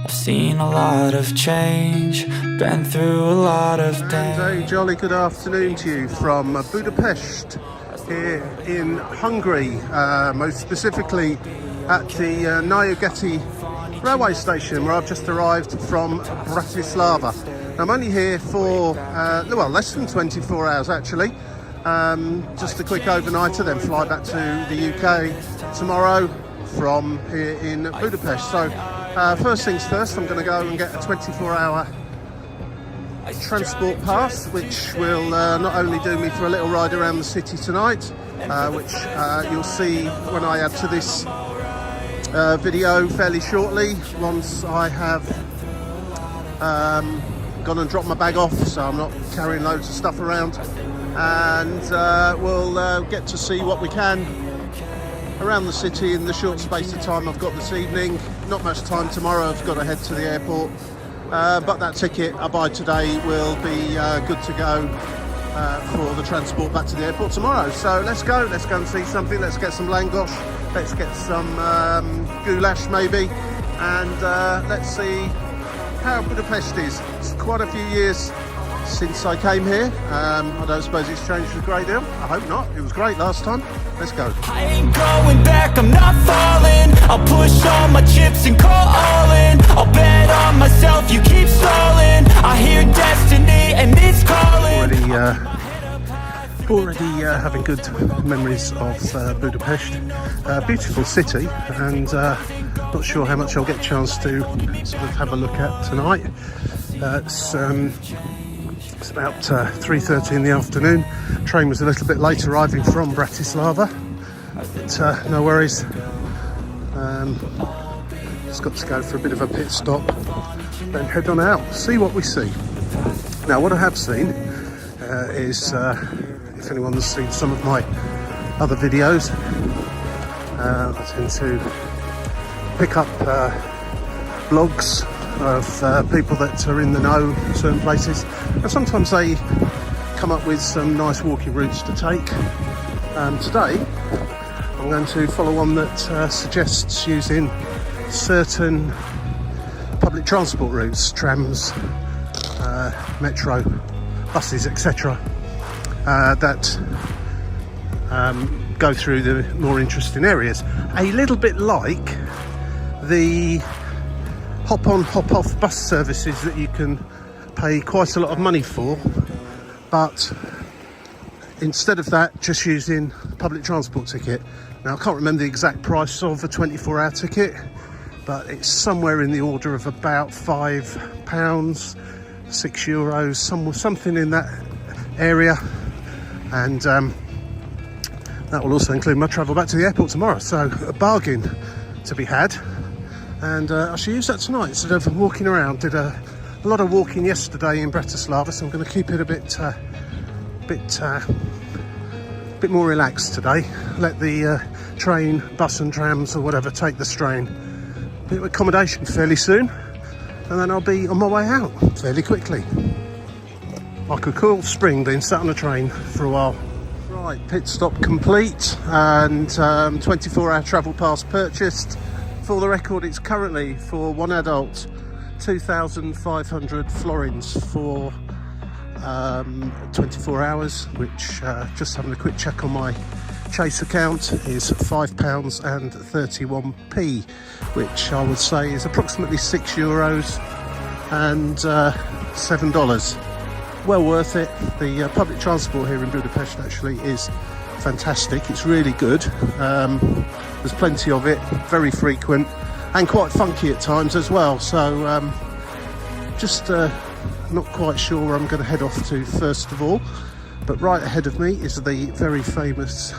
I've seen a lot of change, been through a lot of And a jolly good afternoon to you from Budapest here in Hungary, most specifically at the Nagyegeti railway station, where I've just arrived from Bratislava. I'm only here for well, less than 24 hours actually. Just a quick overnighter, then fly back to the UK tomorrow from here in Budapest. So first things first, I'm going to go and get a 24-hour transport pass, which will not only do me for a little ride around the city tonight, which you'll see when I add to this video fairly shortly, once I have gone and dropped my bag off, so I'm not carrying loads of stuff around, and we'll get to see what we can around the city in the short space of time I've got this evening. Not much time tomorrow, I've got to head to the airport, but that ticket I buy today will be good to go for the transport back to the airport tomorrow. So let's go and see something. Let's get some langosh, let's get some goulash maybe, and let's see how Budapest is. It's quite a few years since I came here. I don't suppose it's changed a great deal. I hope not. It was great last time. Let's go. I ain't going back, I'm not falling. I'll push all my chips and call all in. I'll bet on myself, you keep stalling. I hear destiny and it's calling. Already having good memories of Budapest. Beautiful city, and not sure how much I'll get a chance to sort of have a look at tonight. It's about 3:30 in the afternoon. Train was a little bit late arriving from Bratislava, but no worries. Just got to go for a bit of a pit stop, then head on out, see what we see. Now, what I have seen is, if anyone's seen some of my other videos, I tend to pick up blogs of people that are in the know in certain places, and sometimes they come up with some nice walking routes to take. Today I'm going to follow one that suggests using certain public transport routes, trams, metro, buses, etc., that go through the more interesting areas. A little bit like the hop-on, hop-off bus services that you can pay quite a lot of money for, but instead of that, just using a public transport ticket. Now, I can't remember the exact price of a 24-hour ticket, but it's somewhere in the order of about £5, €6, something in that area, and that will also include my travel back to the airport tomorrow. So a bargain to be had. And I shall use that tonight instead of walking around. Did a lot of walking yesterday in Bratislava, so I'm going to keep it a bit more relaxed today. Let the train, bus and trams or whatever take the strain. Bit of accommodation fairly soon, and then I'll be on my way out fairly quickly. Like a cool spring being sat on a train for a while. Right, pit stop complete, and 24-hour travel pass purchased. For the record, it's currently, for one adult, 2,500 florins for 24 hours, which, just having a quick check on my Chase account, is £5.31, which I would say is approximately €6 and $7. Well worth it. The public transport here in Budapest actually is fantastic. It's really good. There's plenty of it, very frequent, and quite funky at times as well. So just not quite sure where I'm going to head off to first of all, but right ahead of me is the very famous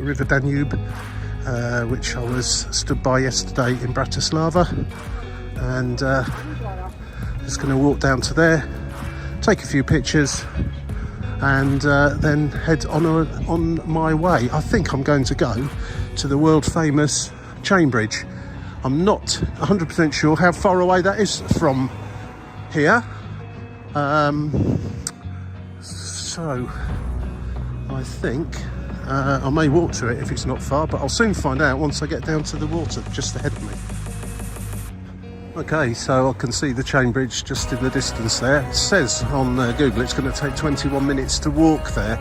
River Danube, which I was stood by yesterday in Bratislava, and just going to walk down to there, take a few pictures, and then head on my way. I think I'm going to go to the world famous chain bridge. I'm not 100% sure how far away that is from here, so I think I may walk to it if it's not far, but I'll soon find out once I get down to the water just ahead of me. Okay, so I can see the chain bridge just in the distance there. It says on Google it's going to take 21 minutes to walk there.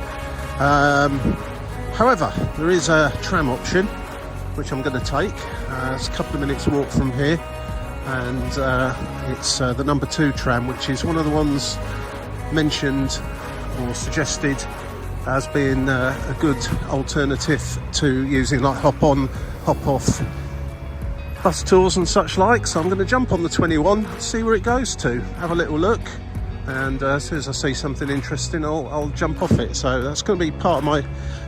However, there is a tram option which I'm going to take. It's a couple of minutes walk from here, and it's the number 2 tram, which is one of the ones mentioned or suggested as being a good alternative to using like hop on, hop off bus tours and such like. So I'm going to jump on the 21, see where it goes to, have a little look, and as soon as I see something interesting I'll jump off it. So that's going to be part of my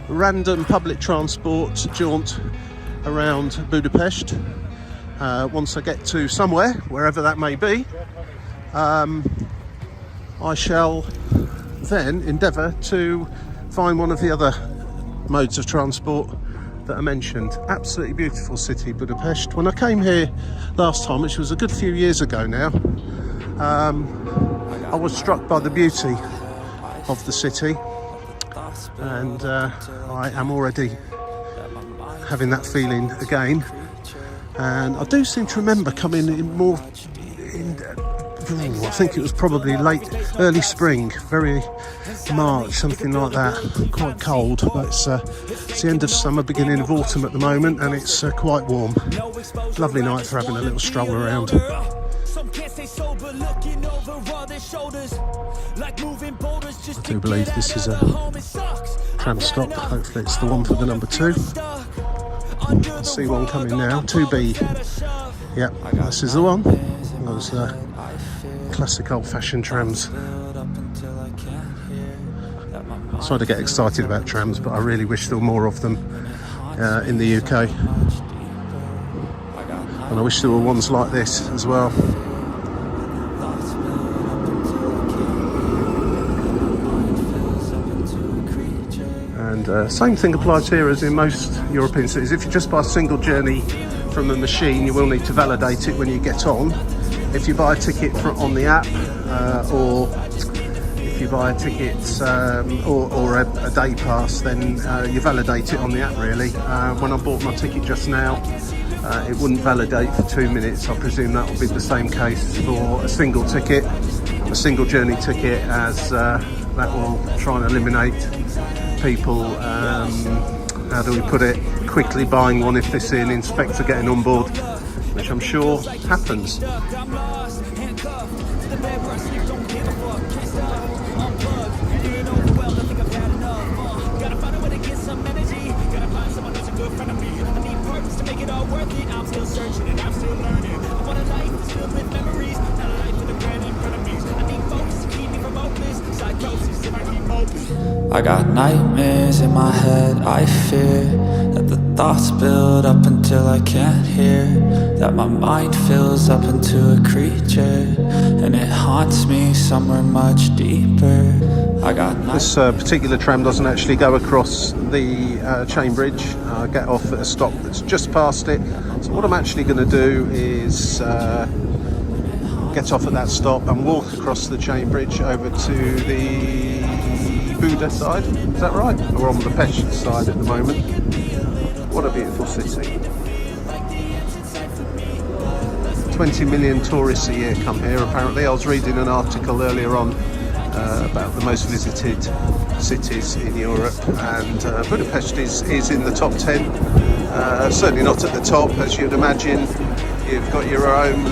random public transport jaunt around Budapest. Once I get to somewhere, wherever that may be, I shall then endeavour to find one of the other modes of transport that I mentioned. Absolutely beautiful city, Budapest. When I came here last time, which was a good few years ago now, I was struck by the beauty of the city, and I am already having that feeling again. And I do seem to remember coming in more in I think it was probably early spring, very March, something like that. Quite cold, but it's the end of summer, beginning of autumn at the moment, and it's quite warm. Lovely night for having a little stroll around. I do believe this is a tram stop. Hopefully it's the one for the number 2. I see one coming now, 2B. Yep, this is the one. Those classic old-fashioned trams. I sort of get excited about trams, but I really wish there were more of them in the UK. And I wish there were ones like this as well. And same thing applies here as in most European cities. If you just buy a single journey from the machine, you will need to validate it when you get on. If you buy a ticket on the app, or if you buy a ticket or a day pass, then you validate it on the app really. When I bought my ticket just now, it wouldn't validate for 2 minutes. I presume that will be the same case for a single ticket, a single journey ticket, as that will try and eliminate people, how do we put it, quickly buying one if they see an inspector getting on board, which I'm sure happens. I got nightmares in my head, I fear that the thoughts build up until I can't hear, that my mind fills up into a creature, and it haunts me somewhere much deeper. I got this particular tram doesn't actually go across the chain bridge. I get off at a stop that's just past it. So what I'm actually going to do is get off at that stop and walk across the chain bridge over to the Buda side. Is that right? We're on the Pest side at the moment. What a beautiful city. 20 million tourists a year come here apparently. I was reading an article earlier on about the most visited cities in Europe, and Budapest is in the top 10. Certainly not at the top, as you'd imagine. You've got your own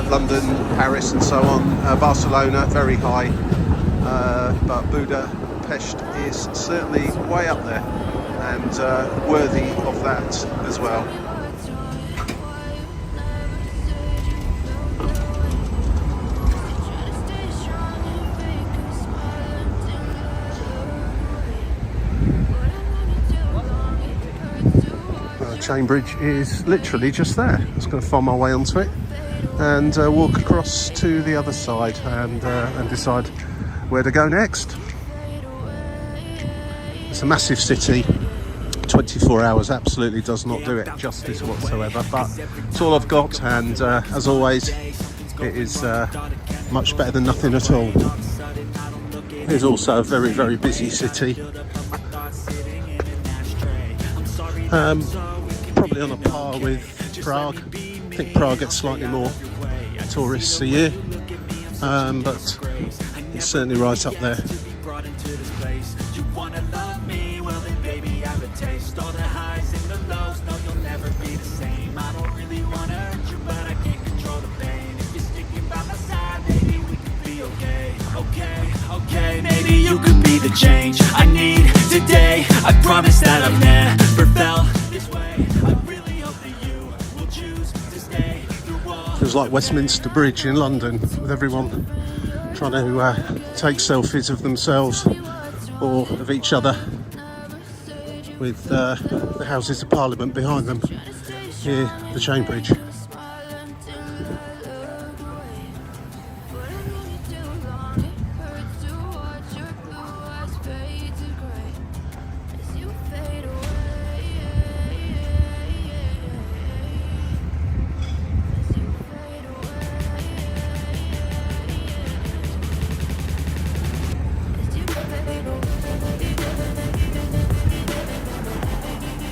London, Paris and so on. Barcelona, very high. But Budapest is certainly way up there, and worthy of that as well. Chain bridge is literally just there. I'm just going to find my way onto it and walk across to the other side and decide where to go next. It's a massive city. 24 hours absolutely does not do it justice whatsoever, but it's all I've got, and as always it is much better than nothing at all. It's also a very, very busy city. Probably on a par with Prague think Prague gets slightly more tourists a year, but it's certainly right up there. Maybe you could be the change I need today. I promise that I've never felt this way. I really hope that you will choose to stay through all. Feels like Westminster Bridge in London, with everyone trying to take selfies of themselves or of each other, with the Houses of Parliament behind them. Here, the Chain Bridge.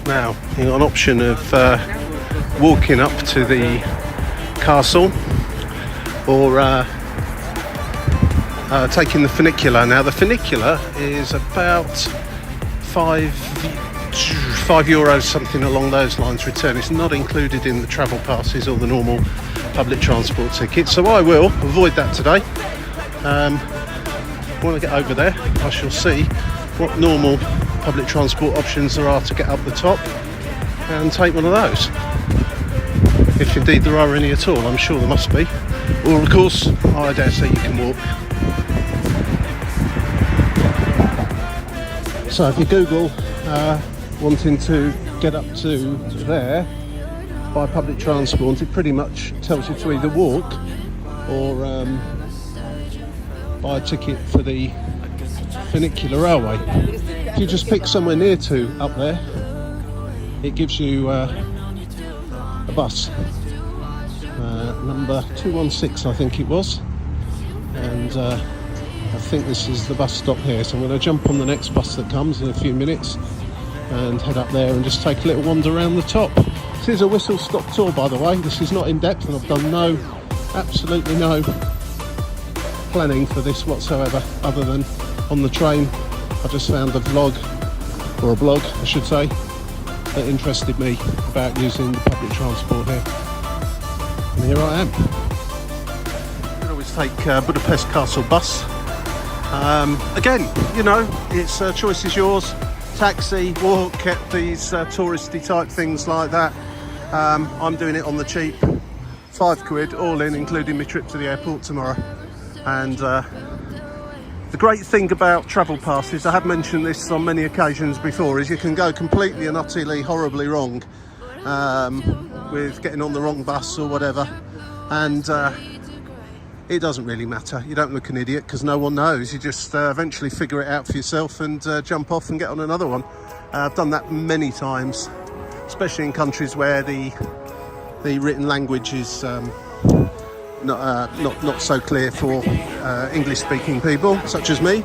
Now, you've got an option of walking up to the castle or taking the funicular. Now, the funicular is about €5, something along those lines return. It's not included in the travel passes or the normal public transport tickets, so I will avoid that today. When I get over there, I shall see what normal public transport options there are to get up the top and take one of those, if indeed there are any at all. I'm sure there must be, or of course I dare say you can walk. So if you Google wanting to get up to there by public transport, it pretty much tells you to either walk or buy a ticket for the funicular railway. If you just pick somewhere near to up there, it gives you a bus, number 216 I think it was, and I think this is the bus stop here, so I'm going to jump on the next bus that comes in a few minutes and head up there and just take a little wander around the top. This is a whistle stop tour, by the way. This is not in depth, and I've done absolutely no planning for this whatsoever, other than on the train I just found a vlog, or a blog I should say, that interested me about using the public transport here. And here I am. You can always take Budapest Castle bus. Again, you know, it's choice is yours. Taxi, walk, get these touristy type things like that. I'm doing it on the cheap, £5 all in, including my trip to the airport tomorrow. And the great thing about travel passes, I have mentioned this on many occasions before, is you can go completely and utterly horribly wrong with getting on the wrong bus or whatever, and it doesn't really matter. You don't look an idiot because no one knows. You just eventually figure it out for yourself and jump off and get on another one. I've done that many times, especially in countries where the written language is not so clear for English-speaking people such as me.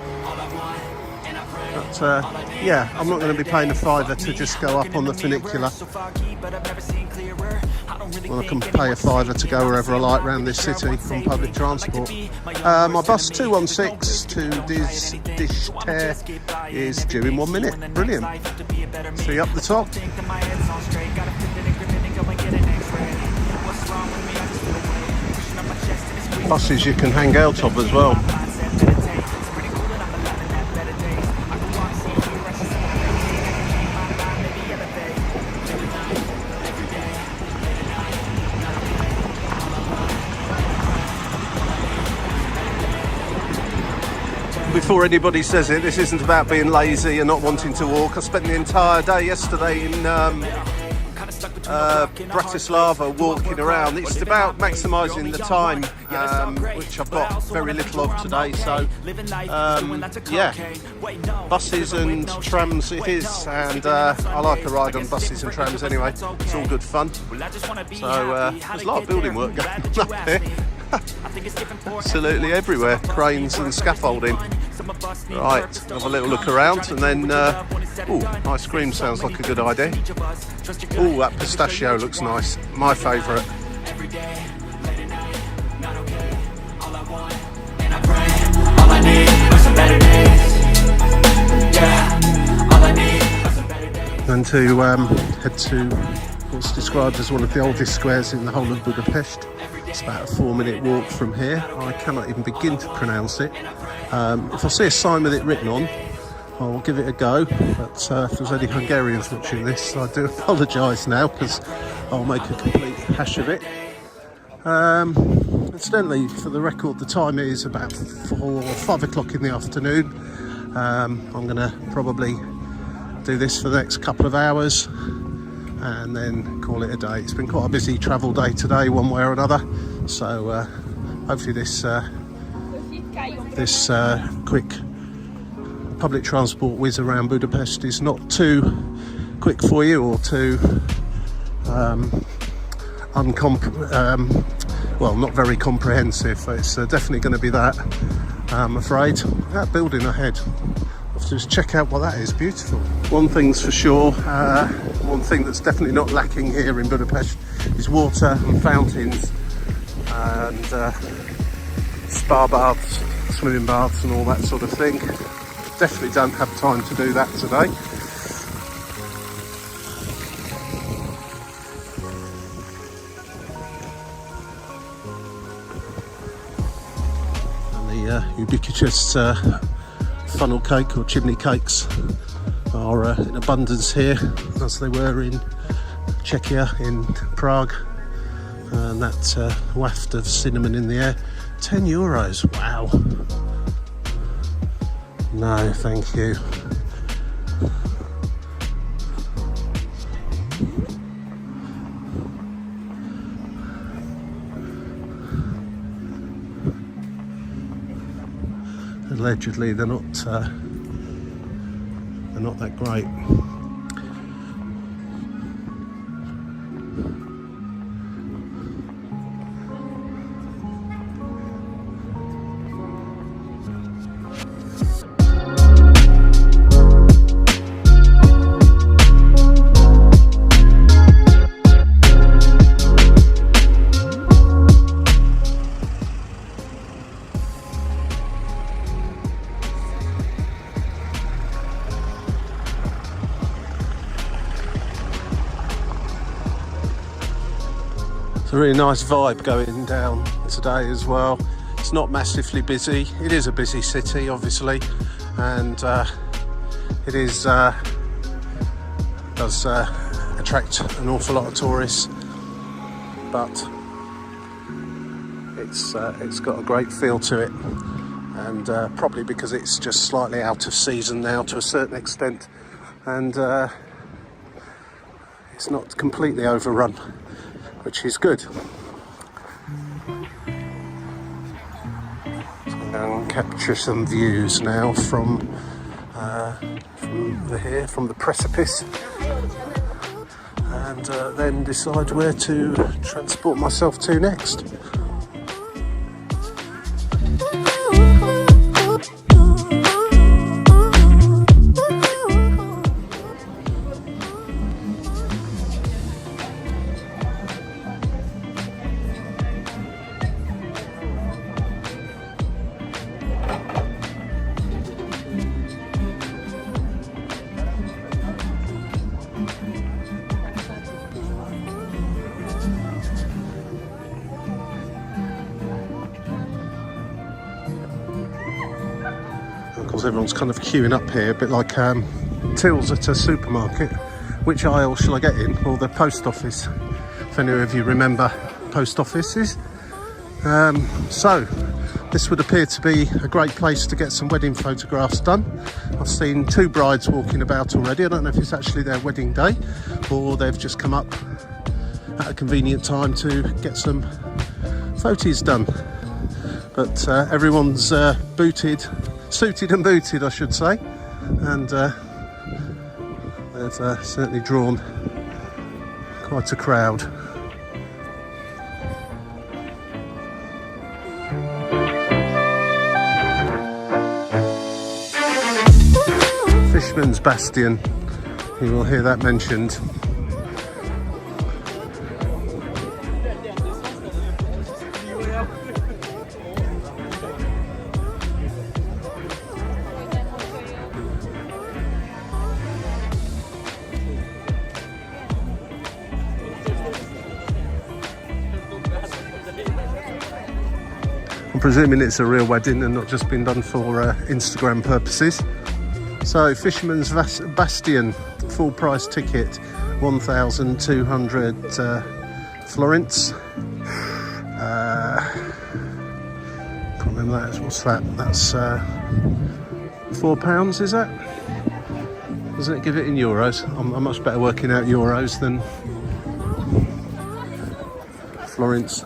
But yeah, I'm not going to be paying a £5 to just go up on the funicular. Well, I can pay a £5 to go wherever I like around this city on public transport. My bus 216 to Dischter is due in 1 minute. Brilliant. See you up the top. Buses you can hang out of as well. Before anybody says it, this isn't about being lazy and not wanting to walk. I spent the entire day yesterday in Bratislava walking around. It's about maximising the time, which I've got very little of today, so yeah, buses and trams it is, and I like a ride on buses and trams anyway. It's all good fun. So there's a lot of building work going on up here. Absolutely everywhere, cranes and scaffolding. Right, have a little look around, and then ice cream sounds like a good idea. That pistachio looks nice, my favourite. every day, late at night, not okay. All I want, and I pray, all I need are some better days. Yeah, all I need are some better days. And to head to what's described as one of the oldest squares in the whole of Budapest. It's about a 4-minute walk from here. I cannot even begin to pronounce it. If I see a sign with it written on, I'll give it a go, but if there's any Hungarians watching this, I do apologise now, because I'll make a complete hash of it. Incidentally, for the record, the time is about 4 or 5 o'clock in the afternoon. I'm going to probably do this for the next couple of hours and then call it a day. It's been quite a busy travel day today, one way or another, so hopefully this quick public transport whiz around Budapest is not too quick for you or too well, not very comprehensive. It's definitely going to be that, I'm afraid. That building ahead, I'll have to just check out what that is. Beautiful. One thing's for sure, one thing that's definitely not lacking here in Budapest is water and fountains and spa baths, swimming baths and all that sort of thing. Definitely don't have time to do that today. And the ubiquitous funnel cake or chimney cakes are in abundance here, as they were in Czechia, in Prague. And that waft of cinnamon in the air. €10, wow. No, thank you. Allegedly, they're not that great. It's a really nice vibe going down today as well. It's not massively busy. It is a busy city, obviously, and it is does attract an awful lot of tourists, but it's got a great feel to it, and probably because it's just slightly out of season now to a certain extent, and it's not completely overrun, which is good. And capture some views now from the precipice, and then decide where to transport myself to next. Everyone's kind of queuing up here, a bit like tills at a supermarket. Which aisle shall I get in? Or the post office, if any of you remember post offices. So this would appear to be a great place to get some wedding photographs done. I've seen 2 brides walking about already. I don't know if it's actually their wedding day or they've just come up at a convenient time to get some photos done. But everyone's suited and booted, I should say, and they've certainly drawn quite a crowd. Fisherman's Bastion, you will hear that mentioned. I'm presuming it's a real wedding and not just been done for Instagram purposes. So Fisherman's Bastion, full price ticket, 1,200 florins. Can't remember that. What's that? That's £4, is that? Doesn't it give it in euros? I'm much better working out euros than florins.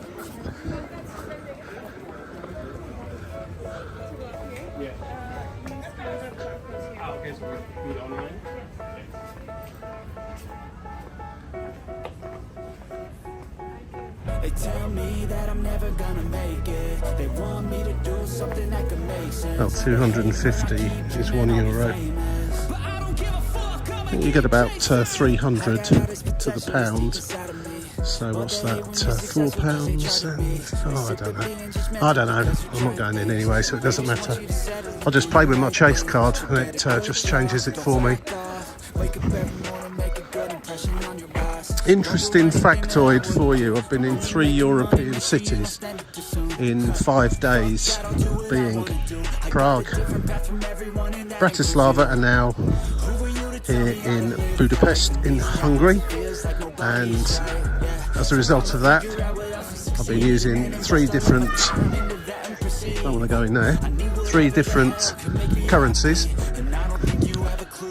They tell me that I'm never gonna make it. They want me to do something that can make sense. About 250 is €1. I think you get about 300 to the pound. So what's that? £4 and I don't know. I'm not going in anyway, so it doesn't matter. I'll just play with my chase card and it just changes it for me. Interesting factoid for you. I've been in 3 European cities in 5 days, being Prague, Bratislava, and now here in Budapest in Hungary. And as a result of that, I've been using 3 different, I don't want to go in there, 3 different currencies.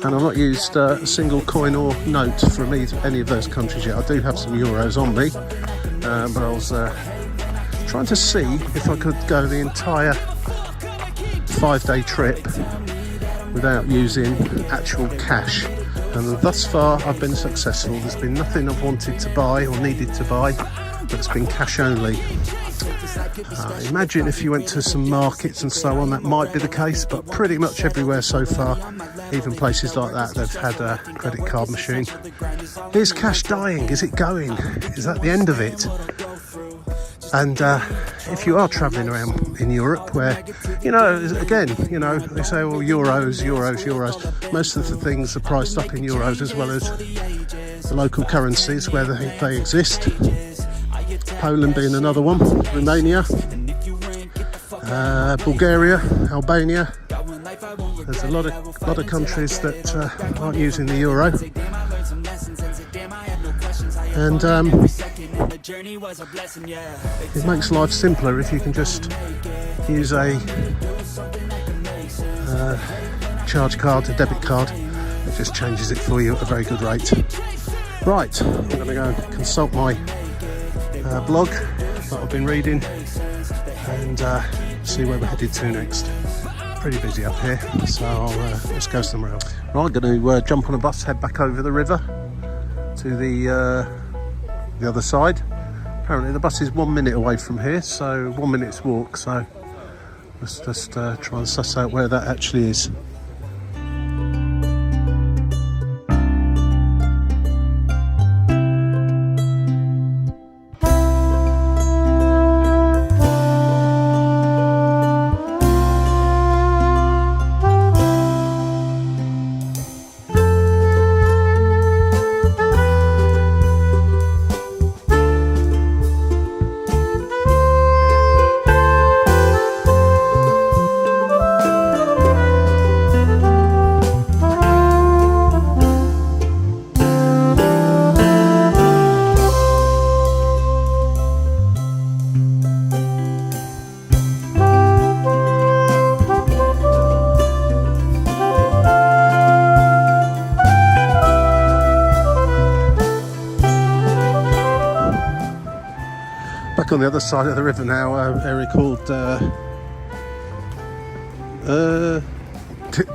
And I've not used a single coin or note from any of those countries yet. I do have some euros on me, but I was trying to see if I could go the entire 5-day trip without using actual cash. And thus far I've been successful. There's been nothing I've wanted to buy or needed to buy that's been cash only. Imagine if you went to some markets and so on, that might be the case, but pretty much everywhere so far, even places like that, they've had a credit card machine. Is cash dying? Is it going? Is that the end of it? And if you are travelling around in Europe where, again, they say, well, euros. Most of the things are priced up in euros as well as the local currencies where they exist. Poland being another one, Romania, Bulgaria, Albania. There's a lot of countries that aren't using the euro, and it makes life simpler if you can just use a charge card, a debit card. It just changes it for you at a very good rate. Right, I'm going to go and consult my blog that I've been reading and see where we're headed to next. Pretty busy up here, so let's go somewhere else. Right, I'm going to jump on a bus, head back over the river to the other side. Apparently the bus is 1 minute away from here, so 1 minute's walk, so let's just try and suss out where that actually is. On the other side of the river now, area called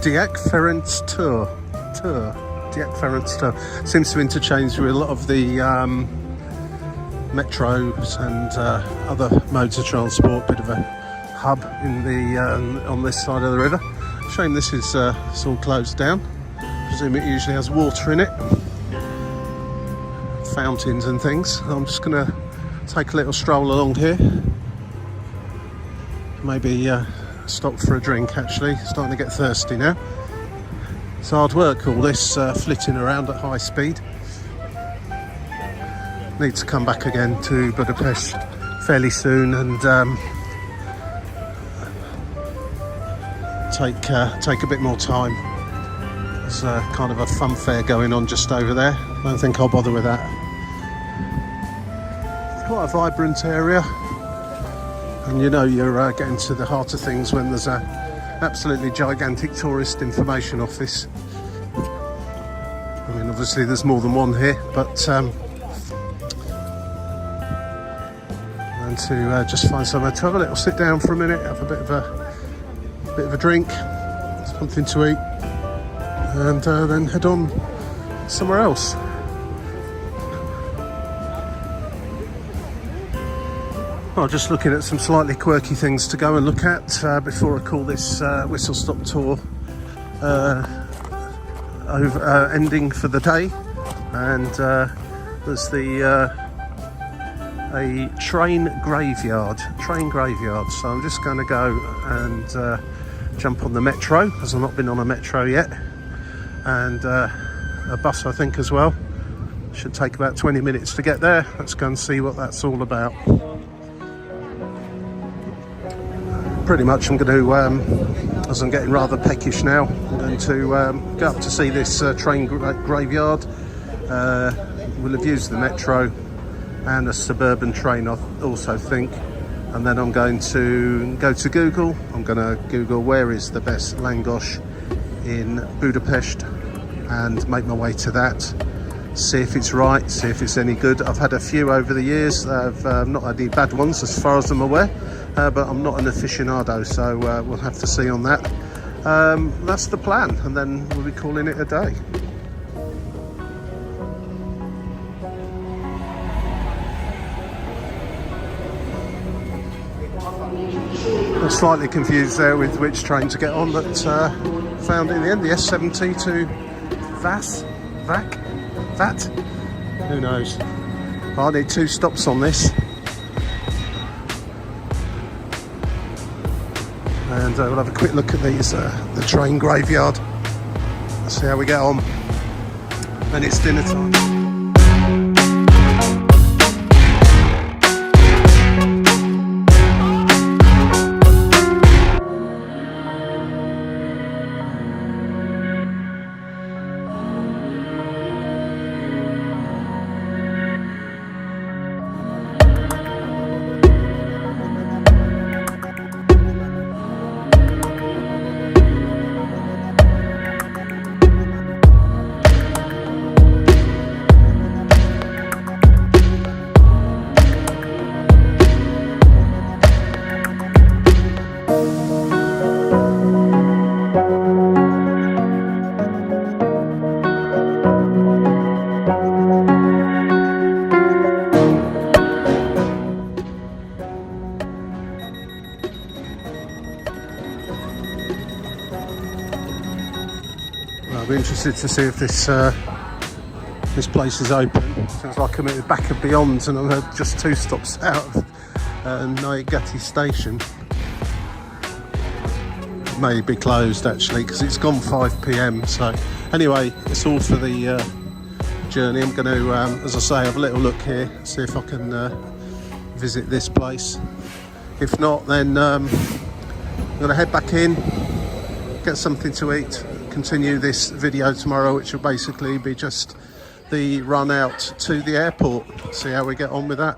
Diak-Ferenc-Tur. Seems to interchange with a lot of the metros and other modes of transport. Bit of a hub in the on this side of the river. Shame this is it's all closed down. I presume it usually has water in it, fountains and things. I'm just gonna take a little stroll along here, maybe stop for a drink. Actually starting to get thirsty now. It's hard work all this flitting around at high speed. Need to come back again to Budapest fairly soon and take a bit more time. There's kind of a fun fair going on just over there. I don't think I'll bother with that. It's quite a vibrant area, and you know you're getting to the heart of things when there's a absolutely gigantic tourist information office. I mean, obviously there's more than one here, but and to just find somewhere to have a little sit down for a minute, have a bit of a drink, something to eat, and then head on somewhere else. Well, just looking at some slightly quirky things to go and look at before I call this whistle stop tour ending for the day. And there's a train graveyard. So I'm just going to go and jump on the metro, as I've not been on a metro yet, and a bus I think as well. Should take about 20 minutes to get there. Let's go and see what that's all about. Pretty much I'm going to, as I'm getting rather peckish now, I'm going to go up to see this train graveyard. We'll have used the metro and a suburban train, I also think, and then I'm going to go to Google. I'm going to Google where is the best langos in Budapest and make my way to that, see if it's right, see if it's any good. I've had a few over the years. I've not had any bad ones as far as I'm aware, but I'm not an aficionado, so we'll have to see on that. That's the plan, and then we'll be calling it a day. I'm slightly confused there with which train to get on, but found in the end the S70 to Vat? Who knows? I need 2 stops on this. And we'll have a quick look at these, the train graveyard. Let's see how we get on. And it's dinner time. I'll be interested to see if this place is open. Sounds like I'm at the back of Beyond and I'm just 2 stops out of Naigati station. It may be closed actually because it's gone 5 PM. So anyway, it's all for the journey. I'm going to, as I say, have a little look here, see if I can visit this place. If not, then I'm going to head back in, get something to eat, continue this video tomorrow, which will basically be just the run out to the airport. See how we get on with that.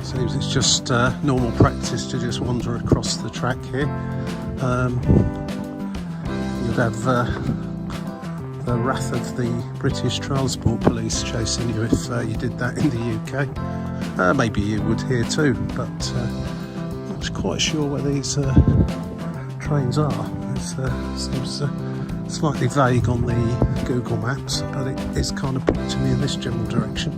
Seems it's just normal practice to just wander across the track here. You'd have the wrath of the British Transport Police chasing you if you did that in the UK. Maybe you would here too, but I'm not quite sure where these trains are. It seems slightly vague on the Google Maps, but it is kind of pointing me in this general direction.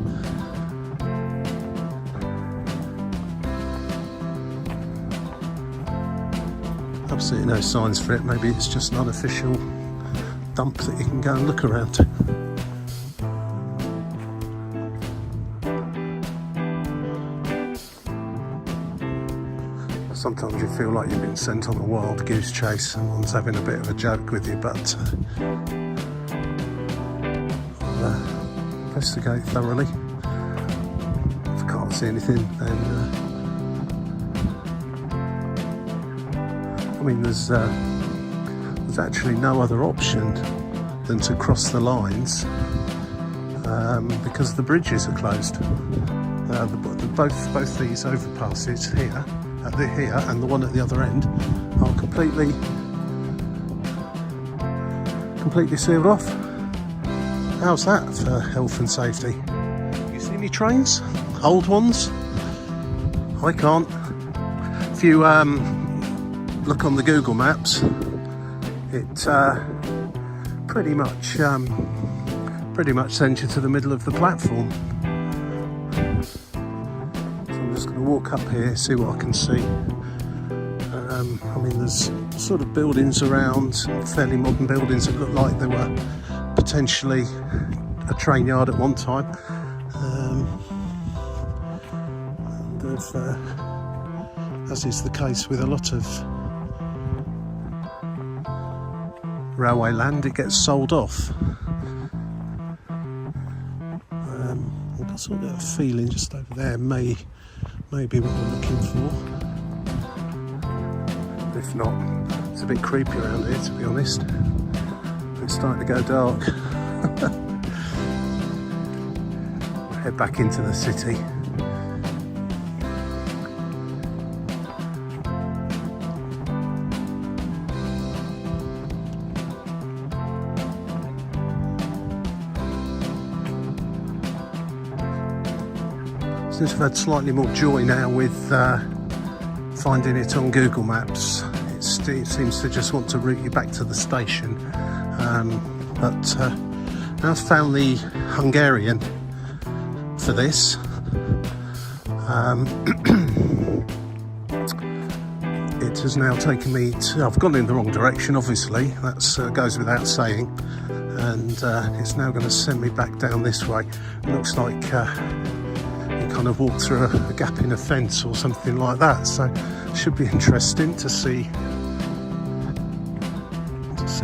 Absolutely no signs for it. Maybe it's just an unofficial dump that you can go and look around. Sometimes you feel like you've been sent on a wild goose chase. Someone's having a bit of a joke with you, but I'll investigate thoroughly. I've got see anything, then I mean, there's actually no other option than to cross the lines because the bridges are closed. Both these overpasses here, here and the one at the other end, are completely sealed off. How's that for health and safety? You see any trains? Old ones? I can't. If you look on the Google Maps, it pretty much sends you to the middle of the platform. So I'm just going to walk up here, see what I can see. I mean, there's sort of buildings around, fairly modern buildings that look like they were potentially a train yard at one time. And as is the case with a lot of railway land, it gets sold off. I've got sort of a feeling just over there may be what we're looking for. If not, it's a bit creepy around here, to be honest. It's starting to go dark. We'll head back into the city. Since I've had slightly more joy now with finding it on Google Maps, it seems to just want to route you back to the station. But now I've found the Hungarian for this. It has now taken me to, I've gone in the wrong direction, obviously, that goes without saying, and it's now going to send me back down this way. It looks like kind of walk through a gap in a fence or something like that, so it should be interesting to see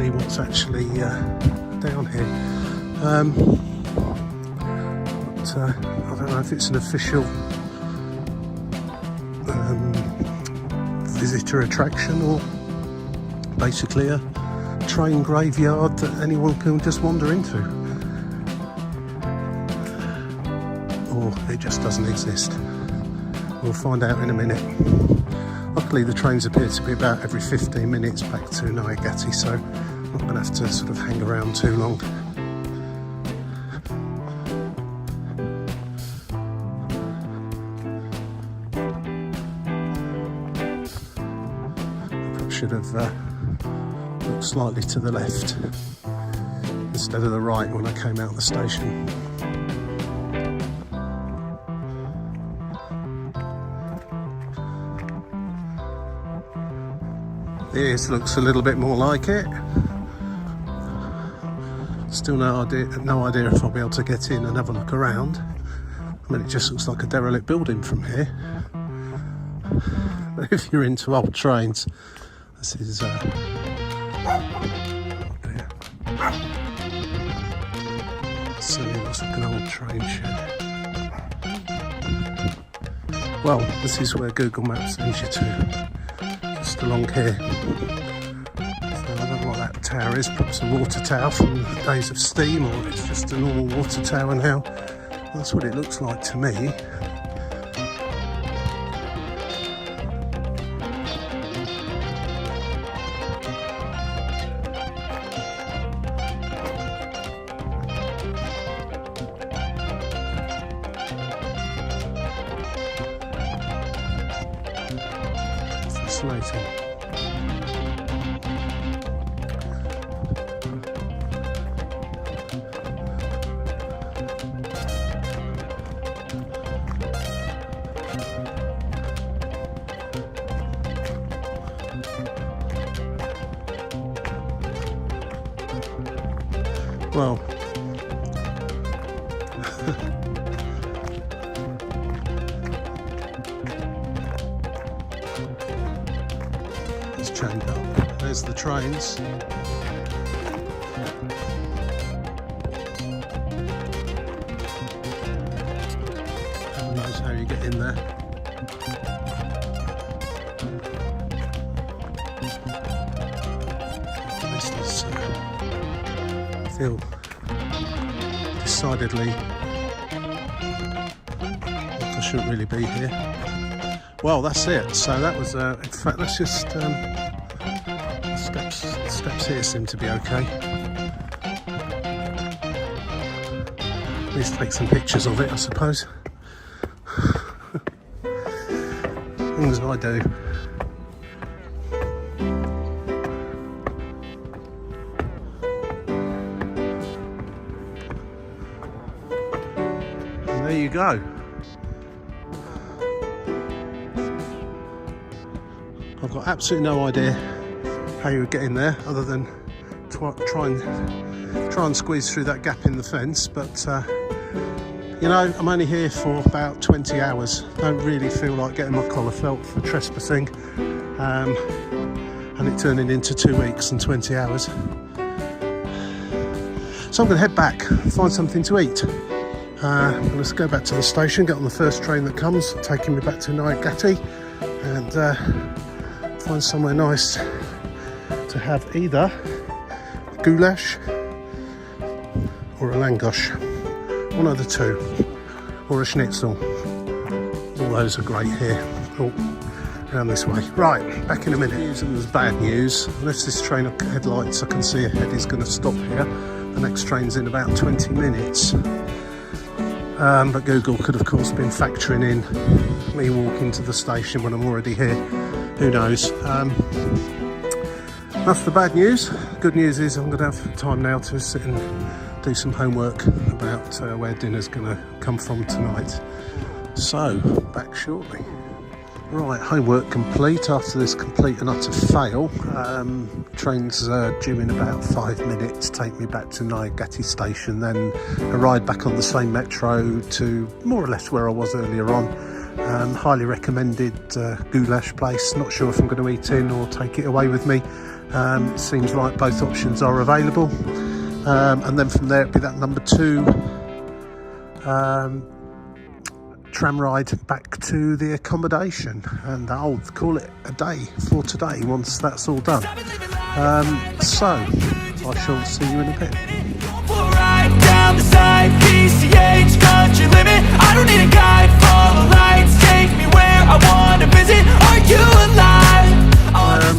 what's actually down here. But I don't know if it's an official visitor attraction or basically a train graveyard that anyone can just wander into. Or it just doesn't exist. We'll find out in a minute. Luckily the trains appear to be about every 15 minutes back to Naigati, so I'm not going to have to sort of hang around too long. I should have looked slightly to the left instead of the right when I came out of the station. This looks a little bit more like it. Still no idea if I'll be able to get in and have a look around. I mean, it just looks like a derelict building from here. But if you're into old trains, this is oh dear. Certainly looks like an old train shed. Well, this is where Google Maps sends you to. Just along here. So I don't know what that tower is, perhaps a water tower from the days of steam, or it's just a normal water tower now. That's what it looks like to me. Fascinating. Well, it's chained up. There's the trains. Who knows how you you get in there. This does feel decidedly like I shouldn't really be here. Well, that's it. So that was, in fact, that's just steps here seem to be okay. Need to take some pictures of it, I suppose. Things I do. And there you go. I've got absolutely no idea how you would get in there other than try and squeeze through that gap in the fence, but you know, I'm only here for about 20 hours. Don't really feel like getting my collar felt for trespassing, and it turning into 2 weeks and 20 hours. So I'm going to head back, find something to eat. Let's go back to the station, get on the first train that comes, taking me back to Nayagati, and find somewhere nice to have either goulash or a langosh, one of the two, or a schnitzel. All those are great here. Oh, around this way. Right, back in a minute. And there's bad news. Unless this train of headlights I can see ahead is going to stop here. The next train's in about 20 minutes. But Google could of course been factoring in me walking to the station when I'm already here. Who knows? That's the bad news. Good news is I'm going to have time now to sit and do some homework about where dinner's going to come from tonight. So, back shortly. Right, homework complete after this complete and utter fail. Train's due in about 5 minutes, take me back to Nayagati station, then a ride back on the same metro to more or less where I was earlier on. Highly recommended goulash place. Not sure if I'm going to eat in or take it away with me. It seems like both options are available. And then from there it'd be that number 2 tram ride back to the accommodation, and I'll call it a day for today once that's all done. So I shall see you in a bit. Right down the side, PCH country limit. I don't need a guide, follow lights, take me where I want to visit. Are you alive?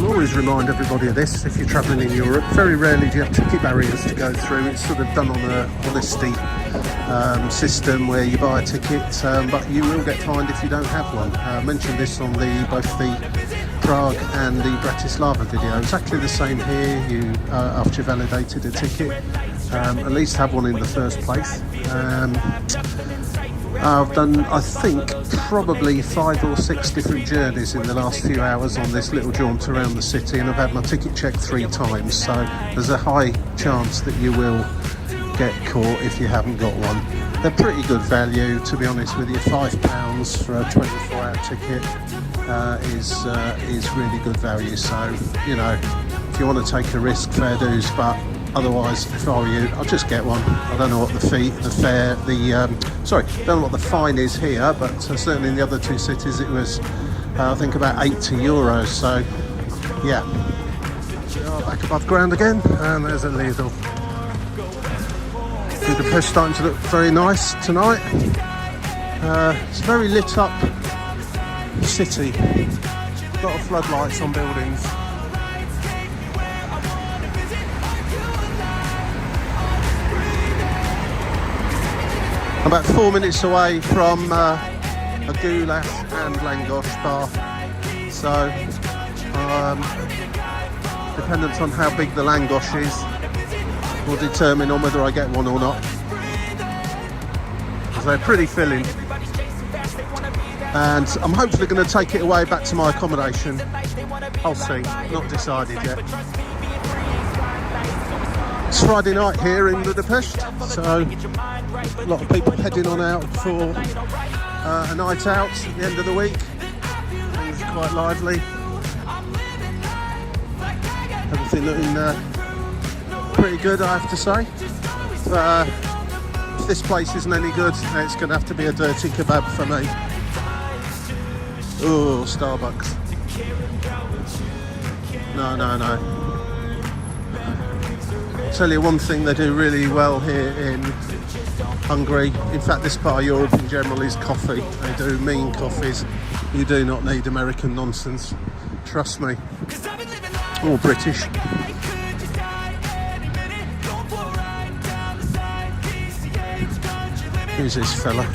Always remind everybody of this if you're travelling in Europe. Very rarely do you have ticket barriers to go through. It's sort of done on a honesty system where you buy a ticket, but you will get fined if you don't have one. I mentioned this on both the Prague and the Bratislava video. Exactly the same here. You after you've validated a ticket, at least have one in the first place. I've done, I think, probably 5 or 6 different journeys in the last few hours on this little jaunt around the city, and I've had my ticket checked 3 times, so there's a high chance that you will get caught if you haven't got one. They're pretty good value, to be honest with you. £5 for a 24-hour ticket is really good value, so, you know, if you want to take a risk, fair dues, but otherwise, if I were you, I'll just get one. I don't know what don't know what the fine is here, but certainly in the other 2 cities it was, I think, about €80. So, yeah. We are back above ground again, and there's a Lidl. Budapest starting to look very nice tonight. It's a very lit up city. A lot of floodlights on buildings. About 4 minutes away from a goulash and langosh bar, so dependent on how big the langosh is will determine on whether I get one or not, because they're pretty filling, and I'm hopefully going to take it away back to my accommodation. I'll see, not decided yet. It's Friday night here in Budapest, so a lot of people heading on out for a night out at the end of the week. Things are quite lively. Everything looking pretty good, I have to say. If this place isn't any good, then it's going to have to be a dirty kebab for me. Oh, Starbucks. No. I'll tell you one thing they do really well here in Hungary, in fact this part of Europe in general, is coffee. They do mean coffees. You do not need American nonsense, trust me, or British. Who's this fella?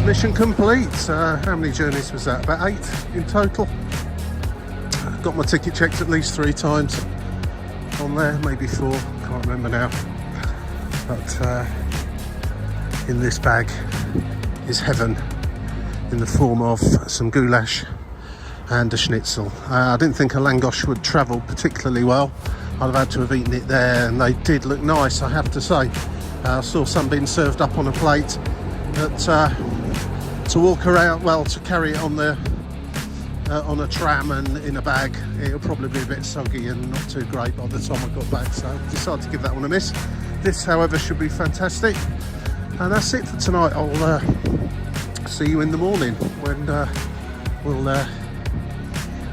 Mission complete. How many journeys was that? About 8 in total. Got my ticket checked at least 3 times on there, maybe 4, can't remember now. But in this bag is heaven in the form of some goulash and a schnitzel. I didn't think a langosh would travel particularly well. I'd have had to have eaten it there, and they did look nice, I have to say. I saw some being served up on a plate, but to walk around, well, to carry it on the on a tram and in a bag, it'll probably be a bit soggy and not too great by the time I got back, so I decided to give that one a miss. This, however, should be fantastic. And that's it for tonight. I'll see you in the morning when we'll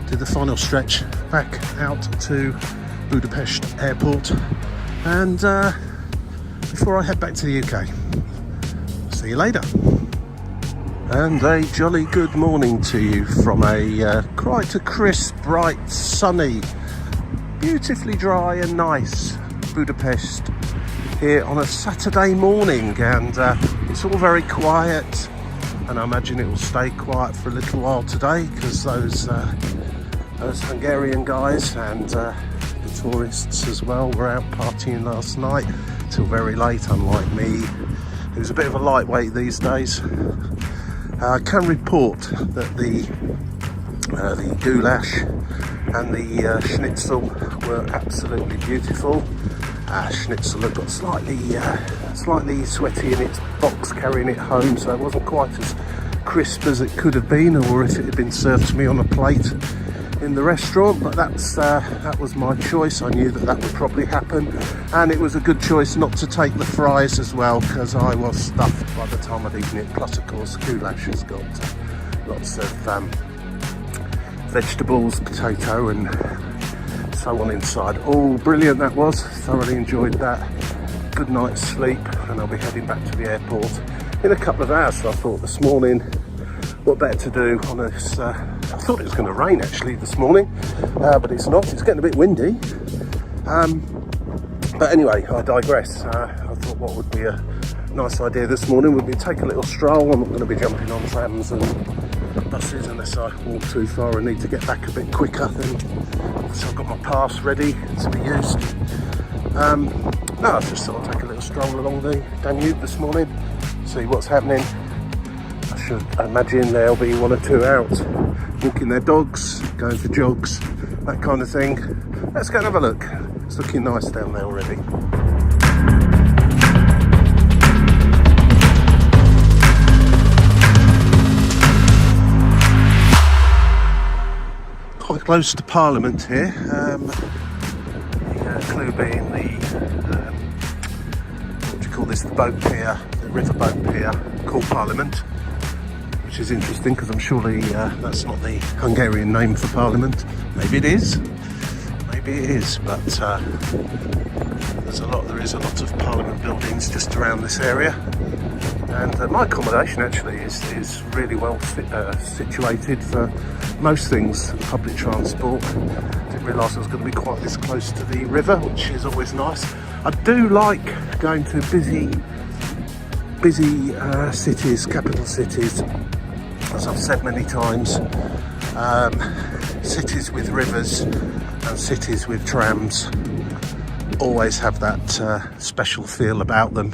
do the final stretch back out to Budapest airport, and before I head back to the UK. See you later. And a jolly good morning to you from a quite a crisp, bright, sunny, beautifully dry and nice Budapest here on a Saturday morning, and it's all very quiet, and I imagine it will stay quiet for a little while today because those Hungarian guys and the tourists as well were out partying last night till very late, unlike me, who's a bit of a lightweight these days. I can report that the goulash and the schnitzel were absolutely beautiful. Schnitzel had got slightly sweaty in its box carrying it home, so it wasn't quite as crisp as it could have been, or if it had been served to me on a plate in the restaurant, but that was my choice. I knew that would probably happen, and it was a good choice not to take the fries as well, because I was stuffed by the time I'd eaten it. Plus, of course, goulash has got lots of vegetables, potato and so on inside. Oh, brilliant that was. Thoroughly enjoyed that. Good night's sleep, and I'll be heading back to the airport in a couple of hours. So I thought this morning, what better to do on this I thought it was going to rain actually this morning, but it's not. It's getting a bit windy, but anyway, I digress. I thought what would be a nice idea this morning would be to take a little stroll. I'm not going to be jumping on trams and buses unless I walk too far and need to get back a bit quicker. Then, so I've got my pass ready to be used. No, I just thought I'd take a little stroll along the Danube this morning, see what's happening. I should imagine there'll be 1 or 2 out walking their dogs, going for jogs, that kind of thing. Let's go and have a look. It's looking nice down there already. Quite close to Parliament here. The clue being the what do you call this? The boat pier, the river boat pier called Parliament, which is interesting because I'm surely that's not the Hungarian name for Parliament. Maybe it is, but there is a lot of Parliament buildings just around this area, and my accommodation actually is really well situated for most things. Public transport. Didn't realise I was going to be quite this close to the river, which is always nice. I do like going to busy cities, capital cities, as I've said many times. Cities with rivers and cities with trams always have that special feel about them,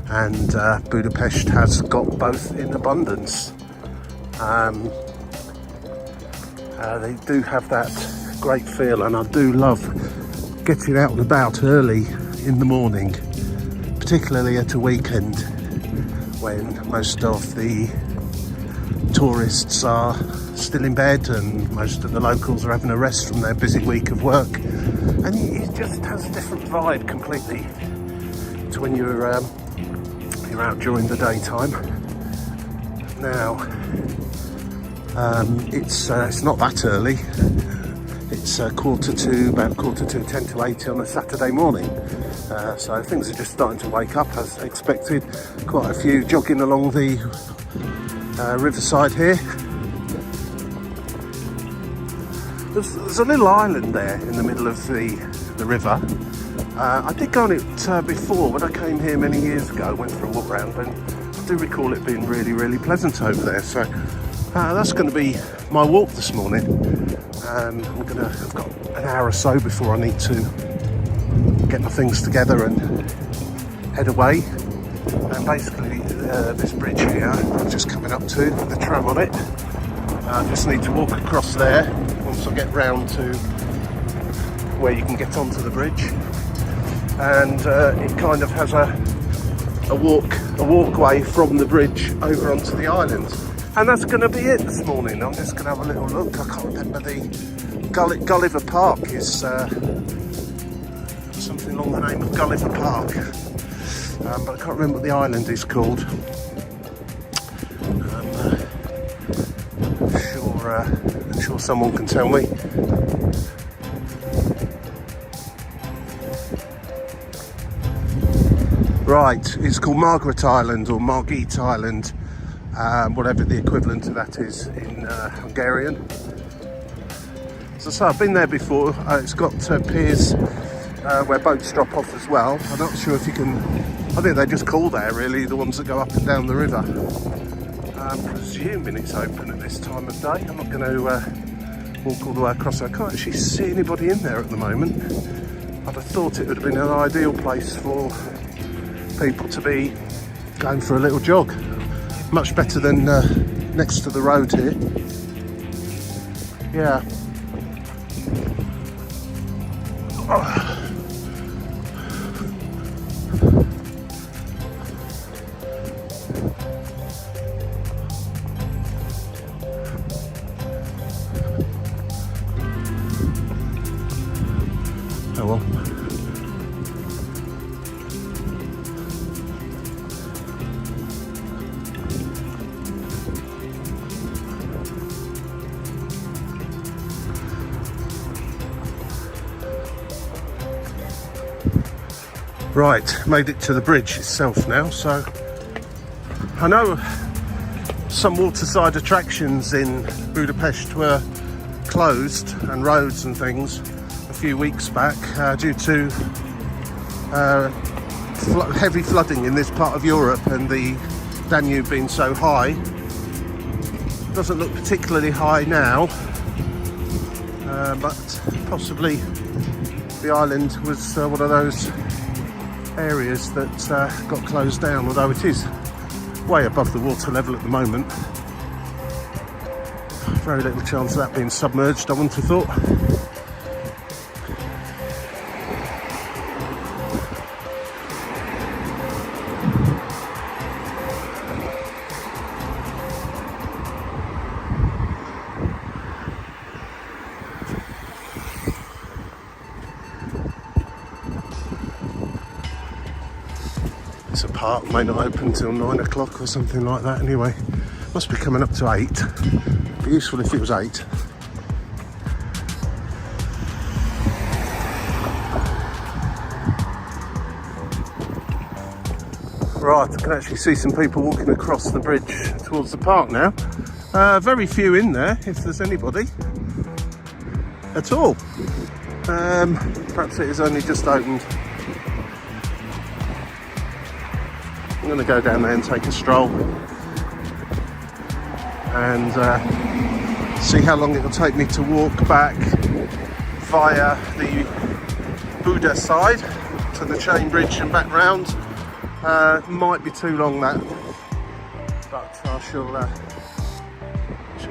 and Budapest has got both in abundance. They do have that great feel, and I do love getting out and about early in the morning, particularly at a weekend when most of the tourists are still in bed and most of the locals are having a rest from their busy week of work. And it just has a different vibe completely to when you're out during the daytime. Now, it's not that early. It's about quarter to 10 to 8 on a Saturday morning. So things are just starting to wake up as expected. Quite a few jogging along the riverside here. There's a little island there in the middle of the river. I did go on it before when I came here many years ago, went for a walk round, and I do recall it being really, really pleasant over there. So that's going to be my walk this morning. I've got an hour or so before I need to get my things together and head away. And basically this bridge here I'm just coming up to with the tram on it. I just need to walk across there once I get round to where you can get onto the bridge. And it kind of has a walkway from the bridge over onto the island. And that's going to be it this morning. I'm just going to have a little look. I can't remember the Gulliver Park is something along the name of Gulliver Park, but I can't remember what the island is called. I'm sure someone can tell me. Right, it's called Margaret Island or Margit Island. Whatever the equivalent to that is in Hungarian. So I've been there before. It's got piers where boats drop off as well. I'm not sure if you can, I think they're just called there really, the ones that go up and down the river. I'm presuming it's open at this time of day. I'm not going to walk all the way across. I can't actually see anybody in there at the moment. I'd have thought it would have been an ideal place for people to be going for a little jog. Much better than next to the road here. Yeah. Oh well. Right, made it to the bridge itself now. So I know some waterside attractions in Budapest were closed and roads and things a few weeks back due to heavy flooding in this part of Europe and the Danube being so high. Doesn't look particularly high now, but possibly the island was one of those areas that got closed down, although it is way above the water level at the moment. Very little chance of that being submerged, I wouldn't have thought. It's a park, may not open till 9 o'clock or something like that anyway. Must be coming up to 8. Be useful if it was 8. Right, I can actually see some people walking across the bridge towards the park now. Very few in there, if there's anybody at all. Perhaps it is only just opened. I'm going to go down there and take a stroll and see how long it will take me to walk back via the Buda side to the chain bridge and back round. Might be too long that, but I shall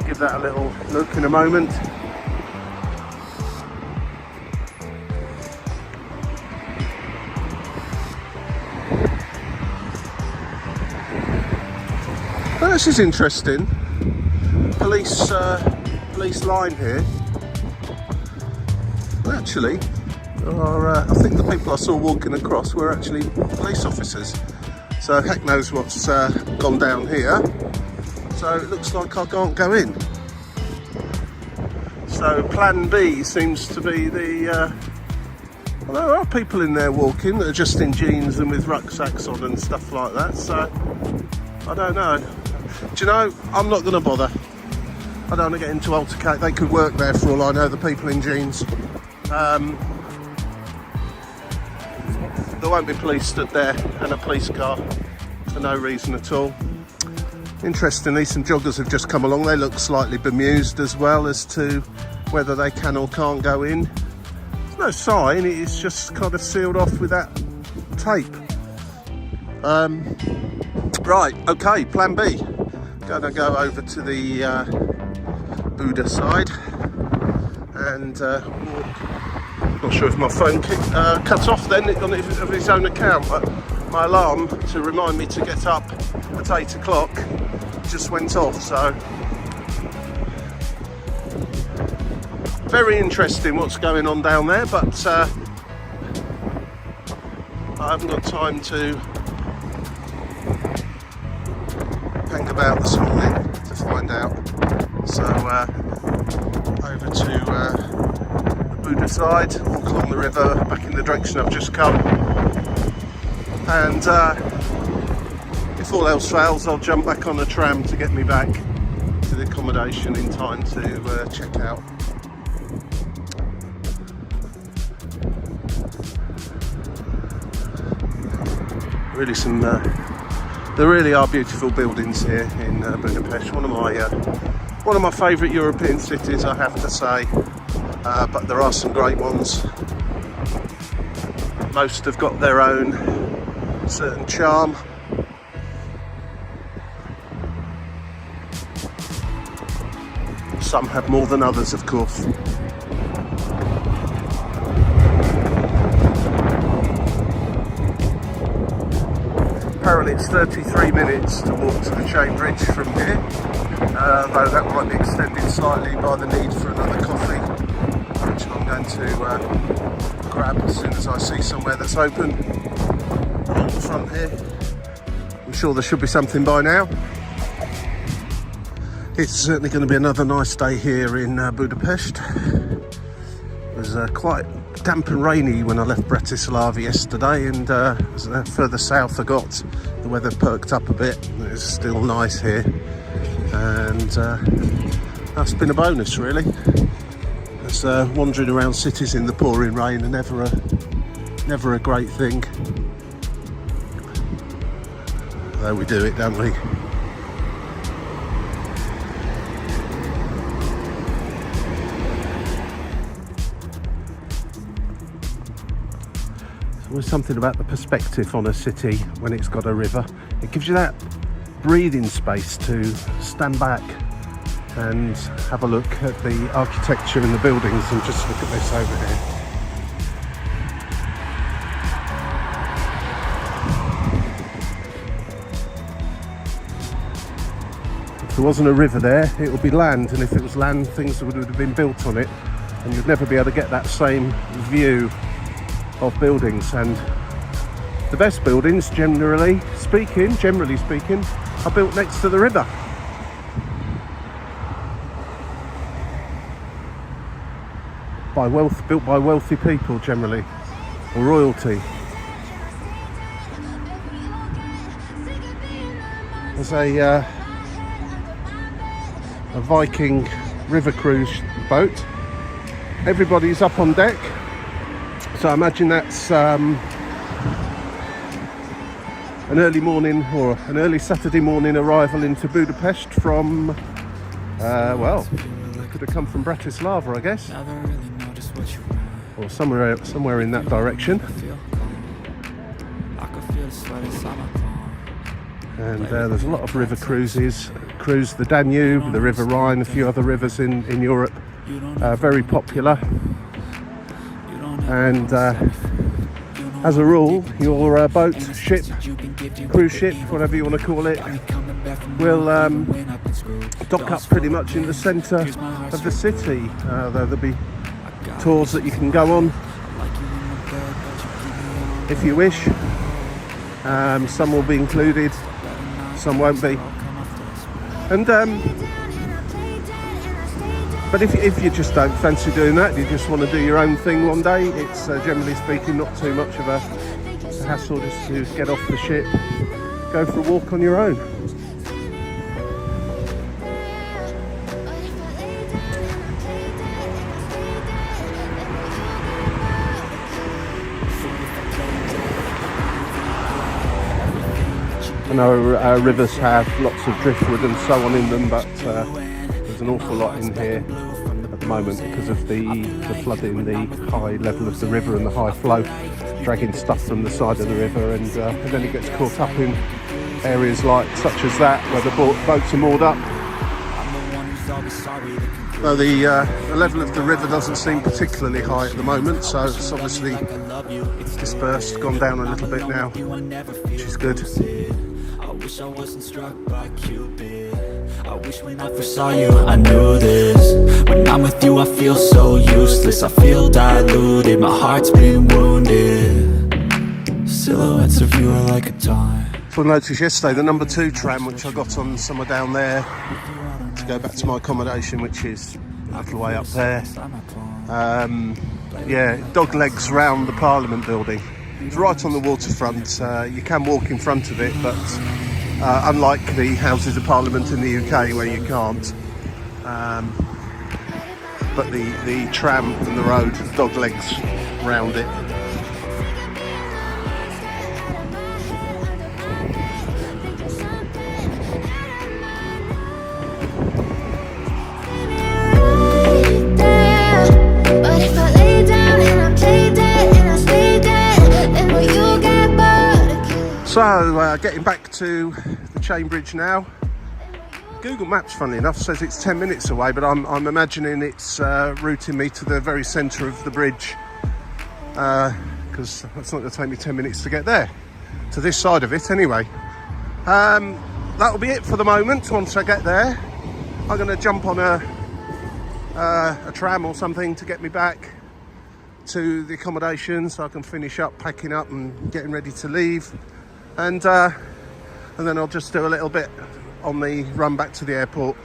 give that a little look in a moment. This is interesting. Police line here. Actually, I think the people I saw walking across were actually police officers. So heck knows what's gone down here. So it looks like I can't go in. So plan B seems to be the... well, there are people in there walking that are just in jeans and with rucksacks on and stuff like that. So I don't know. Do you know, I'm not going to bother. I don't want to get into altercate. They could work there for all I know, the people in jeans. There won't be police stood there and a police car for no reason at all. Interestingly, some joggers have just come along. They look slightly bemused as well as to whether they can or can't go in. There's no sign, it's just kind of sealed off with that tape. Right, okay, plan B. Gonna go over to the Buda side and walk. Not sure if my phone cut off then on its own account, but my alarm to remind me to get up at 8 o'clock just went off, so very interesting what's going on down there, but I haven't got time to hang about this morning to find out. So over to the Buda side, walk along the river back in the direction I've just come, and if all else fails I'll jump back on a tram to get me back to the accommodation in time to check out. Really there really are beautiful buildings here in Budapest. One of my favourite European cities, I have to say, but there are some great ones. Most have got their own certain charm. Some have more than others, of course. Apparently it's 33 minutes to walk to the chain bridge from here, though that might be extended slightly by the need for another coffee, which I'm going to grab as soon as I see somewhere that's open along the front here. I'm sure there should be something by now. It's certainly going to be another nice day here in Budapest. It was quite damp and rainy when I left Bratislava yesterday, and further south I got, the weather perked up a bit. It's still nice here, and that's been a bonus really. As wandering around cities in the pouring rain are never a great thing, though we do it, don't we? There's something about the perspective on a city when it's got a river. It gives you that breathing space to stand back and have a look at the architecture and the buildings, and just look at this over here. If there wasn't a river there, it would be land, and if it was land, things would have been built on it, and you'd never be able to get that same view of buildings. And the best buildings, generally speaking, are built next to the river. Built by wealthy people generally, or royalty. There's a Viking river cruise boat. Everybody's up on deck. So I imagine that's an early morning or an early Saturday morning arrival into Budapest from, well, could have come from Bratislava, I guess, or somewhere in that direction. And there's a lot of river cruises. Cruise the Danube, the River Rhine, a few other rivers in Europe, very popular. And as a rule, your boat, ship, cruise ship, whatever you want to call it, will dock up pretty much in the centre of the city. There'll be tours that you can go on if you wish. Some will be included, some won't be. And but if you just don't fancy doing that, you just want to do your own thing one day, it's generally speaking not too much of a hassle just to get off the ship, go for a walk on your own. I know rivers have lots of driftwood and so on in them, but there's an awful lot in here at the moment because of the flooding, the high level of the river and the high flow, dragging stuff from the side of the river, and then it gets caught up in areas such as that where the boats are moored up. Well, the level of the river doesn't seem particularly high at the moment, so it's obviously dispersed, gone down a little bit now, which is good. Wish I wasn't struck by Cupid. I wish when I first saw you I knew this. When I'm with you I feel so useless. I feel diluted, my heart's been wounded. Silhouettes of you are like a taunt. So I noticed yesterday the number 2 tram, which I got on somewhere down there to go back to my accommodation, which is a little way up there. Yeah, dog legs round the Parliament building. It's right on the waterfront. You can walk in front of it, but unlike the Houses of Parliament in the UK where you can't. But the tram and the road has dog legs round it. So, getting back to the chain bridge now. Google Maps, funnily enough, says it's 10 minutes away, but I'm imagining it's routing me to the very centre of the bridge, because it's not going to take me 10 minutes to get there, to this side of it anyway. That'll be it for the moment. Once I get there, I'm going to jump on a tram or something to get me back to the accommodation so I can finish up packing up and getting ready to leave. And then I'll just do a little bit on the run back to the airport,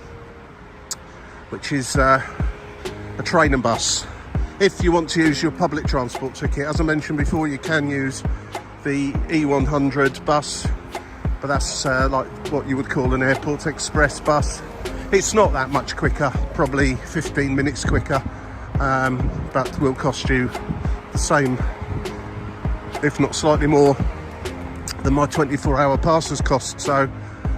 which is a train and bus. If you want to use your public transport ticket, as I mentioned before, you can use the E100 bus, but that's like what you would call an airport express bus. It's not that much quicker, probably 15 minutes quicker, but will cost you the same, if not slightly more, than my 24-hour pass has cost, so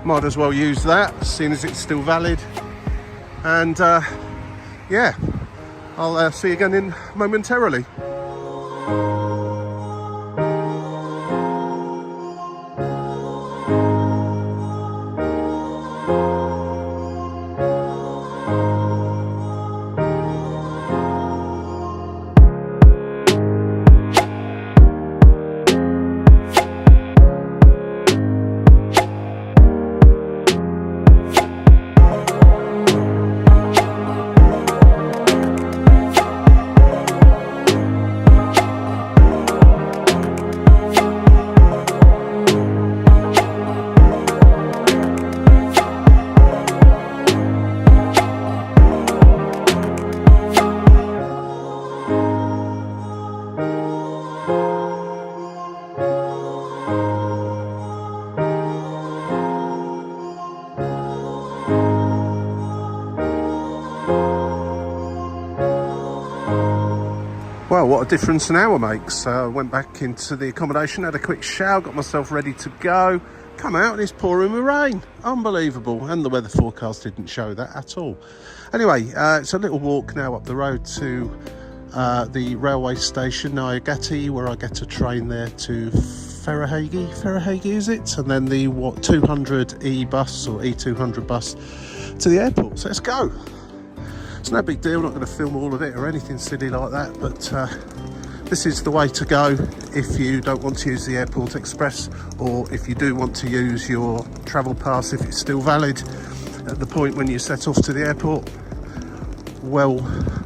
might as well use that, seeing as it's still valid. And yeah, I'll see you again momentarily. Well, what a difference an hour makes. Went back into the accommodation, had a quick shower, got myself ready to go. Come out and it's pouring with rain. Unbelievable. And the weather forecast didn't show that at all. Anyway, it's a little walk now up the road to the railway station, Nyagati, where I get a train there to Ferahagi is it? And then the 200E bus or E200 bus to the airport. So let's go. It's no big deal, not going to film all of it or anything silly like that, but this is the way to go if you don't want to use the Airport Express, or if you do want to use your travel pass if it's still valid at the point when you set off to the airport. Well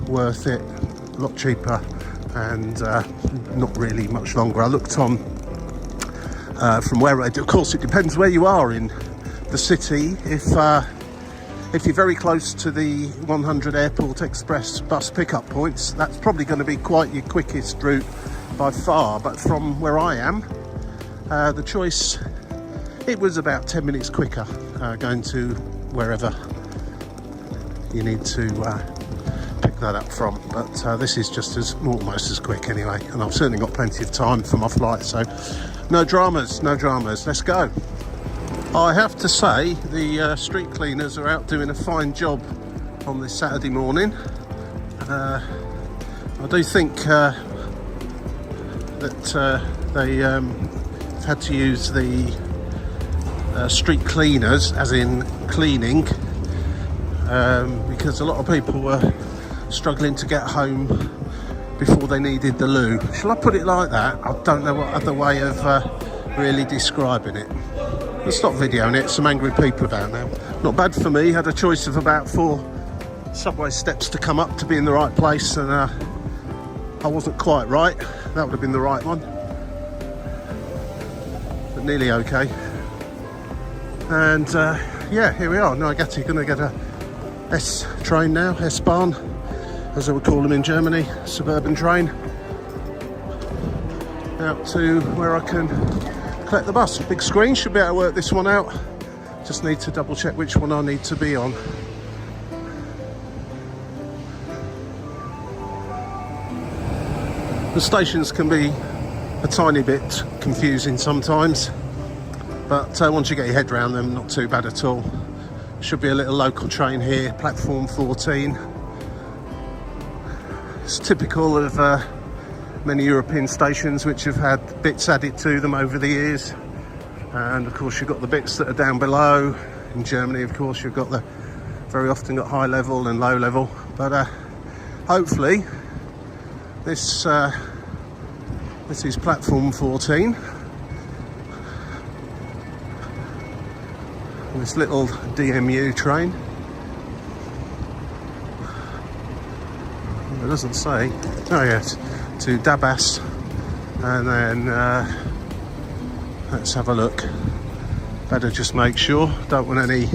worth it, a lot cheaper, and not really much longer. I looked on from where I do. Of course, it depends where you are in the city. If you're very close to the 100 Airport Express bus pickup points, that's probably going to be quite your quickest route by far. But from where I am, the choice, it was about 10 minutes quicker going to wherever you need to pick that up from. But this is just almost as quick anyway, and I've certainly got plenty of time for my flight, so no dramas, no dramas. Let's go. I have to say, the street cleaners are out doing a fine job on this Saturday morning. I do think that they had to use the street cleaners, as in cleaning, because a lot of people were struggling to get home before they needed the loo. Shall I put it like that? I don't know what other way of really describing it. Let's stop videoing it. Some angry people about now. Not bad for me. Had a choice of about 4 subway steps to come up to be in the right place, and I wasn't quite right. That would have been the right one, but nearly okay. And yeah, here we are. Naugati, gonna get a S train now, S-Bahn, as they would call them in Germany, suburban train, out to where I can collect the bus. Big screen, should be able to work this one out. Just need to double check which one I need to be on. The stations can be a tiny bit confusing sometimes, but once you get your head around them, not too bad at all. Should be a little local train here, platform 14. It's typical of many European stations which have had bits added to them over the years, and of course you've got the bits that are down below. In Germany, of course, you've got very often got high level and low level, but hopefully this is platform 14. This little DMU train. It doesn't say. Oh yes, to Dabas, and then let's have a look. Better just make sure. Don't want any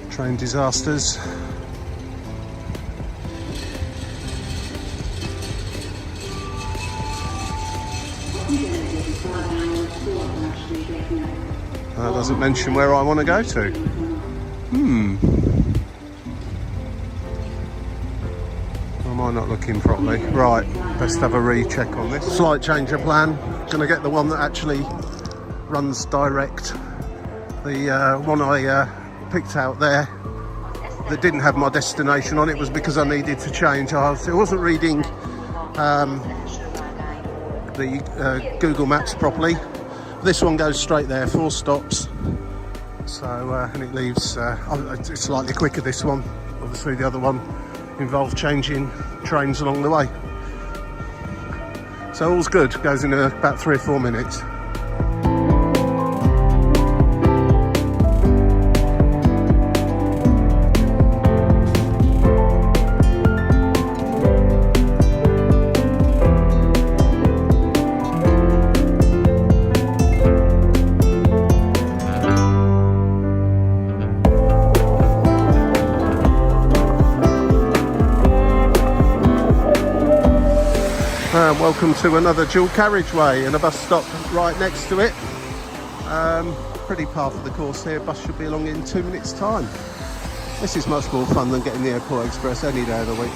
train disasters. That doesn't mention where I want to go to. Am I not looking properly? Right, best have a recheck on this. Slight change of plan. Going to get the one that actually runs direct. The one I picked out there that didn't have my destination on it was because I needed to change. I wasn't reading the Google Maps properly. This one goes straight there, 4 stops. So and it leaves. It's slightly quicker, this one. Obviously, the other one involved changing trains along the way. So all's good. Goes in about 3 or 4 minutes. Welcome to another dual carriageway and a bus stop right next to it. Pretty part of the course here. Bus should be along in 2 minutes time. This is much more fun than getting the Airport Express any day of the week.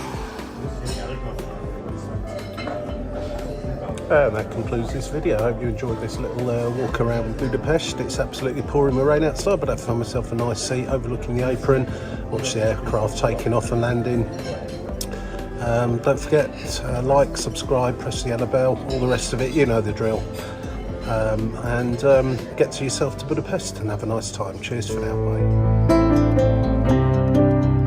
And that concludes this video. I hope you enjoyed this little walk around Budapest. It's absolutely pouring with rain outside, but I found myself a nice seat overlooking the apron, watch the aircraft taking off and landing. Don't forget, like, subscribe, press the yellow bell, all the rest of it, you know the drill. And get to yourself to Budapest and have a nice time. Cheers for now, bye.